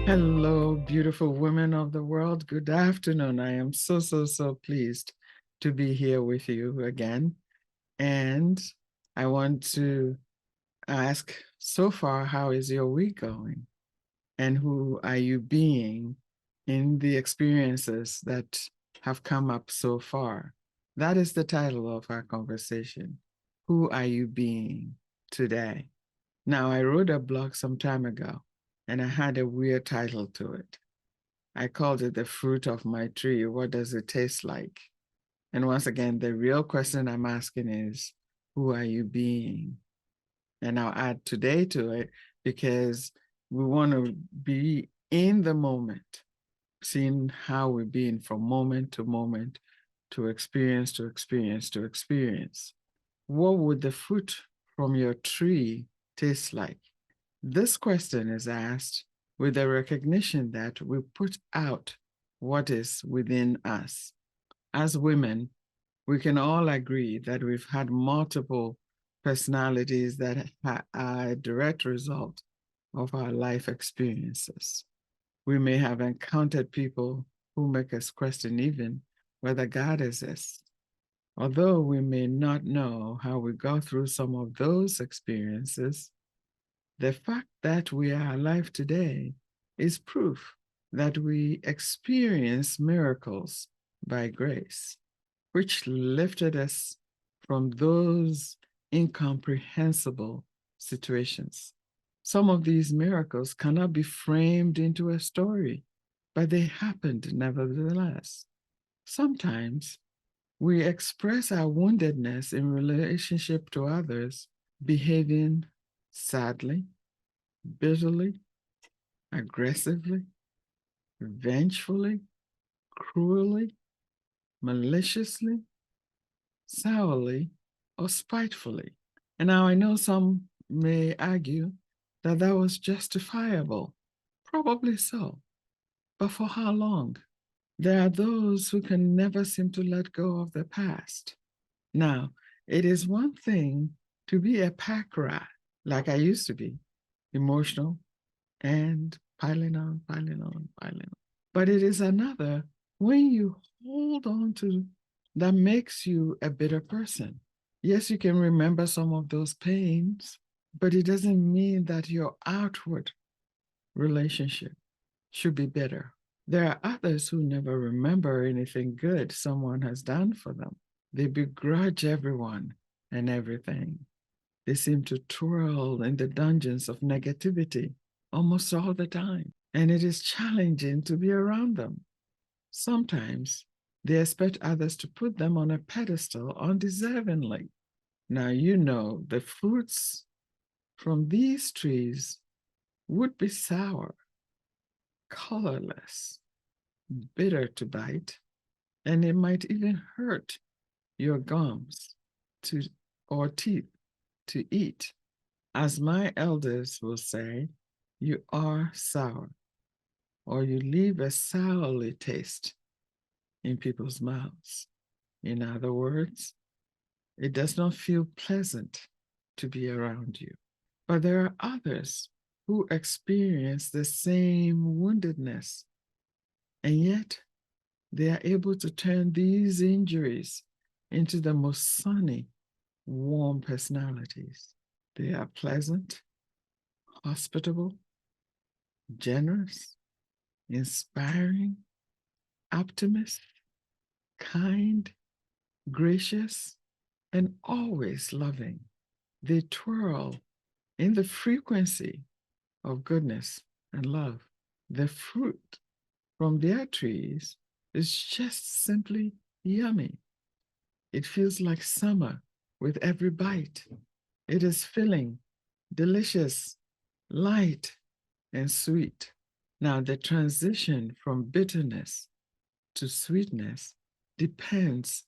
Hello, beautiful women of the world. Good afternoon. I am so pleased to be here with you again. And I want to ask, so far, how is your week going? And who are you being in the experiences that have come up so far? That is the title of our conversation. Who are you being today? Now, I wrote a blog some time ago, and I had a weird title to it. I called it The Fruit of My Tree. What does it taste like? And once again, the real question I'm asking is, who are you being? And I'll add today to it because we want to be in the moment, seeing how we're being from moment to moment, to experience to experience to experience. What would the fruit from your tree taste like? This question is asked with the recognition that we put out what is within us. As women, we can all agree that we've had multiple personalities that are a direct result of our life experiences. We may have encountered people who make us question even whether God exists. Although we may not know how we got through some of those experiences, the fact that we are alive today is proof that we experience miracles by grace, which lifted us from those incomprehensible situations. Some of these miracles cannot be framed into a story, but they happened nevertheless. Sometimes we express our woundedness in relationship to others, behaving sadly, bitterly, aggressively, vengefully, cruelly, maliciously, sourly, or spitefully. And now I know some may argue that that was justifiable. Probably so. But for how long? There are those who can never seem to let go of the past. Now, it is one thing to be a pack rat, like I used to be, emotional and piling on, piling on, piling on. But it is another when you hold on to that makes you a better person. Yes, you can remember some of those pains, but it doesn't mean that your outward relationship should be better. There are others who never remember anything good someone has done for them. They begrudge everyone and everything. They seem to twirl in the dungeons of negativity almost all the time, and it is challenging to be around them. Sometimes they expect others to put them on a pedestal undeservingly. Now, you know, the fruits from these trees would be sour, colorless, bitter to bite, and it might even hurt your gums to or teeth to eat. As my elders will say, you are sour, or you leave a sourly taste in people's mouths. In other words, it does not feel pleasant to be around you. But there are others who experience the same woundedness, and yet they are able to turn these injuries into the most sunny, warm personalities. They are pleasant, hospitable, generous, inspiring, optimist, kind, gracious, and always loving. They twirl in the frequency of goodness and love. The fruit from their trees is just simply yummy. It feels like summer with every bite. It is filling, delicious, light, and sweet. Now, the transition from bitterness to sweetness depends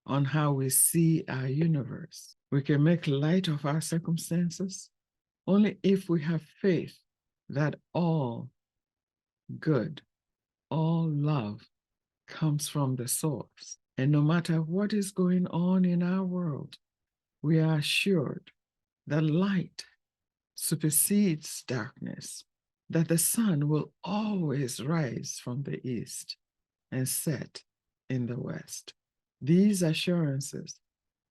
on how we see our universe. We can make light of our circumstances only if we have faith that all good, all love comes from the source. And no matter what is going on in our world, we are assured that light supersedes darkness. that the sun will always rise from the east and set in the west. These assurances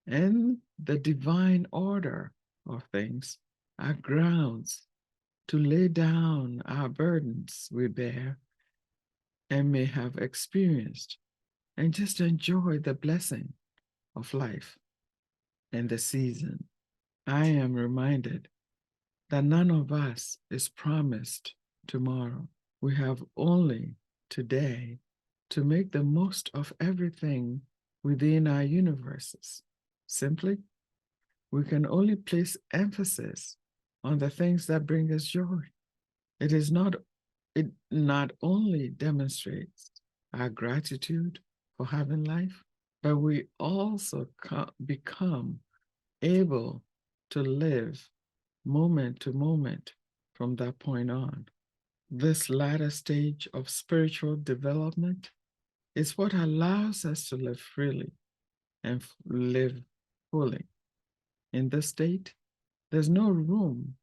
and the divine order of things are grounds to lay down our burdens we bear and may have experienced and just enjoy the blessing of life and the season. I am reminded that none of us is promised tomorrow. We have only today to make the most of everything within our universes. Simply, we can only place emphasis on the things that bring us joy. It not only demonstrates our gratitude for having life, but we also become able to live moment to moment from that point on. This latter stage of spiritual development is what allows us to live freely and live fully. In this state, there's no room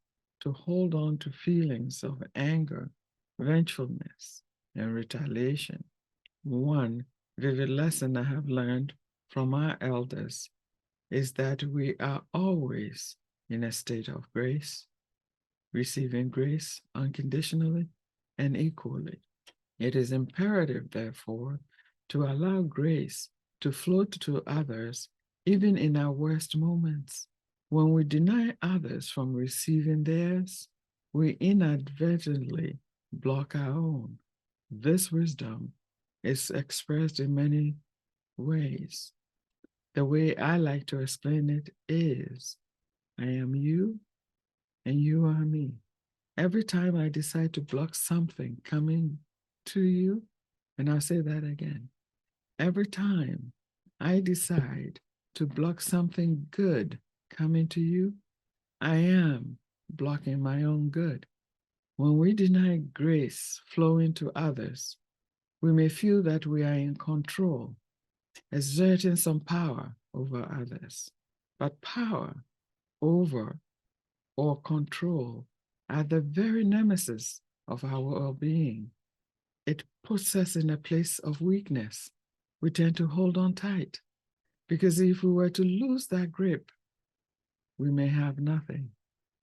to hold on to feelings of anger, vengefulness, and retaliation. One vivid lesson I have learned from our elders is that we are always in a state of grace, receiving grace unconditionally and equally. It is imperative, therefore, to allow grace to flow to others, even in our worst moments. When we deny others from receiving theirs, we inadvertently block our own. This wisdom is expressed in many ways. The way I like to explain it is, I am you and you are me. Every time I decide to block something coming to you, and I'll say that again, every time I decide to block something good coming to you, I am blocking my own good. When we deny grace flowing to others, we may feel that we are in control, exerting some power over others. But power over or control are the very nemesis of our well-being. It puts us in a place of weakness. We tend to hold on tight because if we were to lose that grip, we may have nothing.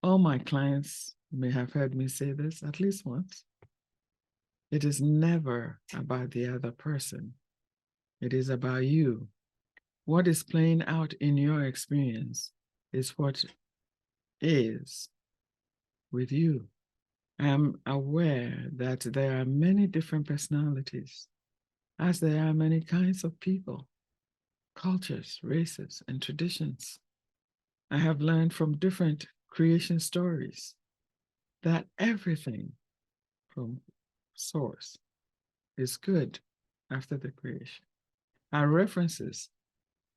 All my clients may have heard me say this at least once. It is never about the other person. It is about you. What is playing out in your experience is what is with you. I am aware that there are many different personalities, as there are many kinds of people, cultures, races, and traditions. I have learned from different creation stories that everything from source is good after the creation. Our references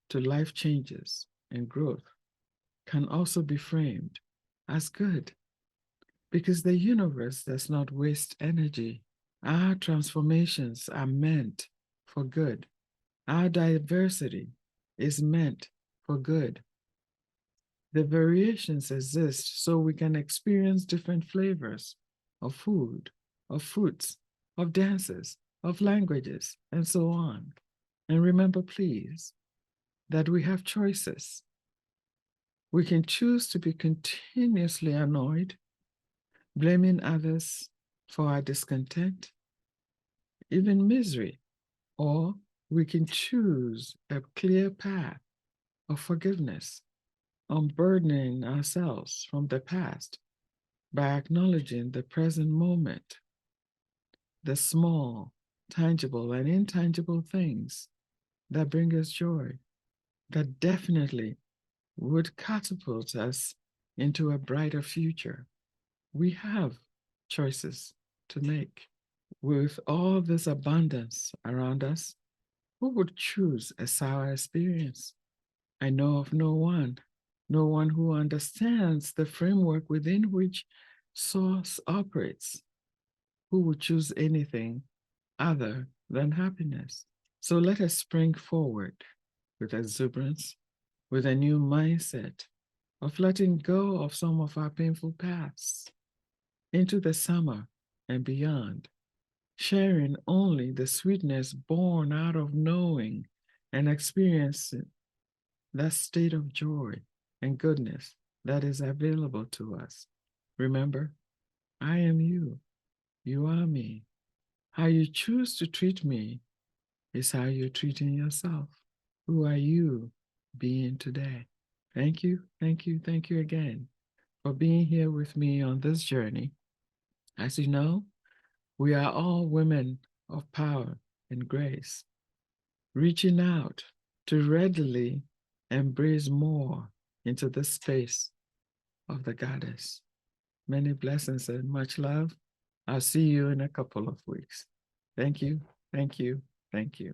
to life changes and growth can also be framed as good because the universe does not waste energy. Our transformations are meant for good. Our diversity is meant for good. The variations exist so we can experience different flavors of food, of fruits, of dances, of languages, and so on. And remember, please, that we have choices. We can choose to be continuously annoyed, blaming others for our discontent, even misery, or we can choose a clear path of forgiveness, unburdening ourselves from the past by acknowledging the present moment, the small, tangible, and intangible things that bring us joy, that definitely would catapult us into a brighter future. We have choices to make. With all this abundance around us, who would choose a sour experience? I know of no one who understands the framework within which Source operates, who would choose anything other than happiness. So let us spring forward with exuberance, with a new mindset of letting go of some of our painful pasts into the summer and beyond, sharing only the sweetness born out of knowing and experiencing that state of joy and goodness that is available to us. Remember, I am you, you are me. How you choose to treat me is how you're treating yourself. Who are you being today? Thank you, thank you, thank you again for being here with me on this journey. As you know, we are all women of power and grace, reaching out to readily embrace more into the space of the goddess. Many blessings and much love. I'll see you in a couple of weeks. Thank you, thank you, thank you.